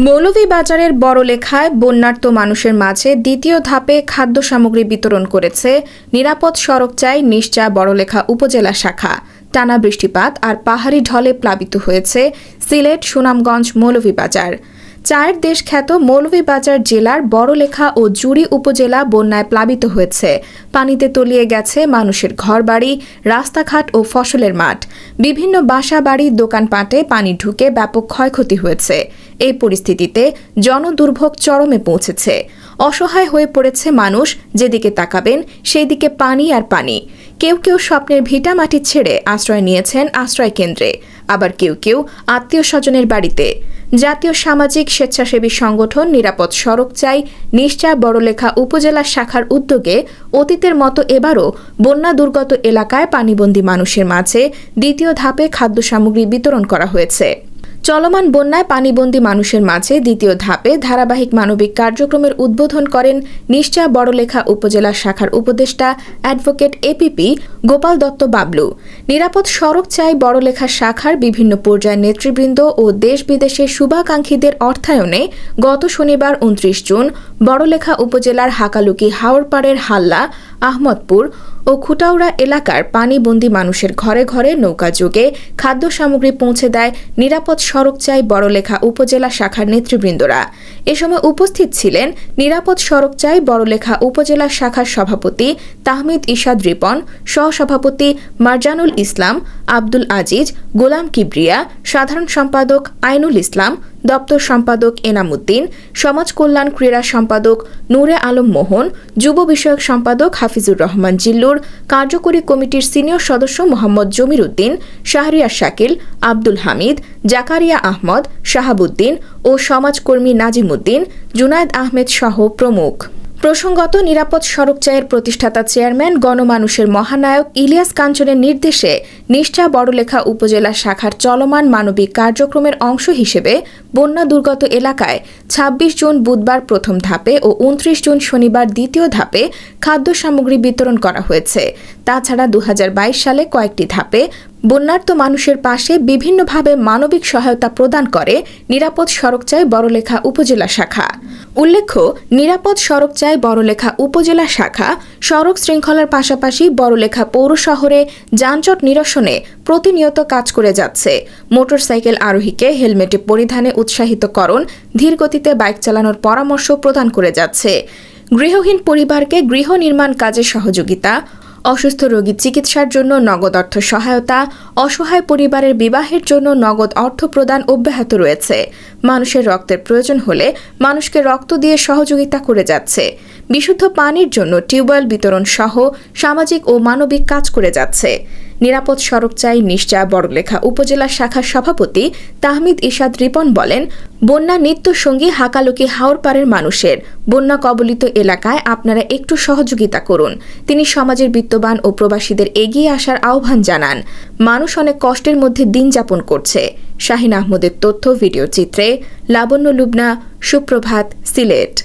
মৌলভীবাজারের বড়লেখায় বন্যার্ত মানুষের মাঝে দ্বিতীয় ধাপে খাদ্য সামগ্রী বিতরণ করেছে নিরাপদ সড়ক চাই নিশ্চা বড়লেখা উপজেলা শাখা। টানা বৃষ্টিপাত আর পাহাড়ি ঢলে প্লাবিত হয়েছে সিলেট, সুনামগঞ্জ, মৌলভীবাজার। চায়ের দেশ খ্যাত মৌলভীবাজার জেলার বড়লেখা ও জুড়ি উপজেলা বন্যায় প্লাবিত হয়েছে। পানিতে তলিয়ে গেছে মানুষের ঘরবাড়ি, রাস্তাঘাট ও ফসলের মাঠ। বিভিন্ন বাসা বাড়ি, দোকানপাটে পানি ঢুকে ব্যাপক ক্ষয়ক্ষতি হয়েছে। এই পরিস্থিতিতে জনদুর্ভোগ চরমে পৌঁছেছে। অসহায় হয়ে পড়েছে মানুষ, যেদিকে তাকাবেন সেই দিকে পানি আর পানি। কেউ কেউ স্বপ্নের ভিটামাটি ছেড়ে আশ্রয় নিয়েছেন আশ্রয় কেন্দ্রে, আবার কেউ কেউ আত্মীয় স্বজনের বাড়িতে। জাতীয় সামাজিক স্বেচ্ছাসেবী সংগঠন নিরাপদ সড়ক চাই নিশ্চা বড়লেখা উপজেলা শাখার উদ্যোগে অতীতের মতো এবারও বন্যা দুর্গত এলাকায় পানিবন্দী মানুষের মাঝে দ্বিতীয় ধাপে খাদ্য সামগ্রী বিতরণ করা হয়েছে। চলমান বন্যায় পানিবন্দী মানুষের মাঝে দ্বিতীয় ধাপে ধারাবাহিক মানবিক কার্যক্রমের উদ্বোধন করেন নিশ্চা বড়লেখা উপজেলা শাখার উপদেষ্টা অ্যাডভোকেট এপিপি গোপাল দত্ত বাবলু। নিরাপদ সড়ক চাই বড়লেখা শাখার বিভিন্ন পর্যায়ের নেতৃবৃন্দ ও দেশ বিদেশের শুভাকাঙ্ক্ষীদের অর্থায়নে গত শনিবার ২৯ জুন বড়লেখা উপজেলার হাকালুকি হাওরপাড়ের হাল্লা, আহমদপুর ও খুটাউড়া এলাকার পানিবন্দী মানুষের ঘরে ঘরে নৌকাযোগে খাদ্য সামগ্রী পৌঁছে দেয় নিরাপদ সড়ক চাই বড়লেখা উপজেলা শাখার নেতৃবৃন্দরা। এ সময় উপস্থিত ছিলেন নিরাপদ সড়ক চাই বড়লেখা উপজেলা শাখার সভাপতি তাহমিদ ইশাদ রিপন, সহসভাপতি মারজানুল ইসলাম, আব্দুল আজিজ, গোলাম কিবরিয়া, সাধারণ সম্পাদক আইনুল ইসলাম, দপ্তর সম্পাদক এনামুদ্দিন, সমাজ কল্যাণ ক্রীড়া সম্পাদক নূরে আলম মোহন, যুব বিষয়ক সম্পাদক হাফিজুর রহমান জিল্লুর, কার্যকরী কমিটির সিনিয়র সদস্য মোহাম্মদ জমির উদ্দিন, শাহরিয়ার শাকিল, আব্দুল হামিদ, জাকারিয়া আহমদ, শাহাবুদ্দিন ও সমাজকর্মী নাজিমুদ্দিন, জুনায়েদ আহমেদ সহ প্রমুখ। প্রসঙ্গত, নিরাপদ সড়ক চাইয়ের প্রতিষ্ঠাতা চেয়ারম্যান গণমানুষের মহানায়ক ইলিয়াস কাঞ্চনের নির্দেশে নিশ্চা বড়লেখা উপজেলা শাখার চলমান মানবিক কার্যক্রমের অংশ হিসেবে বন্যা দুর্গত এলাকায় ২৬ জুন বুধবার প্রথম ধাপে ও ২৯ জুন শনিবার দ্বিতীয় ধাপে খাদ্য সামগ্রী বিতরণ করা হয়েছে। তাছাড়া ২০২২ সালে কয়েকটি ধাপে বন্যার্ত মানুষের পাশে বিভিন্নভাবে মানবিক সহায়তা প্রদান করে নিরাপদ সড়ক চাই বড়লেখা উপজেলা শাখা। উল্লেখ্য, নিরাপদ সড়ক চাই বড়লেখা উপজেলা শাখা সড়ক শৃঙ্খলার পাশাপাশি বড়লেখা পৌর শহরে যানজট নিরসনে প্রতিনিয়ত কাজ করে যাচ্ছে। মোটরসাইকেল আরোহীকে হেলমেটে পরিধানে উৎসাহিতকরণ, ধীরগতিতে বাইক চালানোর পরামর্শ প্রদান করে যাচ্ছে। গৃহহীন পরিবারকে গৃহ নির্মাণ কাজে সহযোগিতা, অসুস্থ রোগী চিকিৎসার জন্য নগদ অর্থ সহায়তা, অসহায় পরিবারের বিবাহের জন্য নগদ অর্থ প্রদান অব্যাহত রয়েছে। মানুষের রক্তের প্রয়োজন হলে মানুষকে রক্ত দিয়ে সহযোগিতা করে যাচ্ছে। বিশুদ্ধ পানির জন্য টিউবওয়েল বিতরণ সহ সামাজিক ও মানবিক কাজ করে যাচ্ছে। নিরাপদ সড়ক চাই নিশ্চা বড়লেখা উপজেলা শাখার সভাপতি তাহমিদ ইশাদ রিপন বলেন, বন্যা নিত্যসঙ্গী হাকালুকি হাওরপাড়ের মানুষের। বন্যা কবলিত এলাকায় আপনারা একটু সহযোগিতা করুন। তিনি সমাজের বিত্তবান ও প্রবাসীদের এগিয়ে আসার আহ্বান জানান। মানুষ অনেক কষ্টের মধ্যে দিন যাপন করছে। শাহিন আহমদের তথ্য ভিডিও চিত্রে লাবণ্য লুবনা, সুপ্রভাত, সিলেট।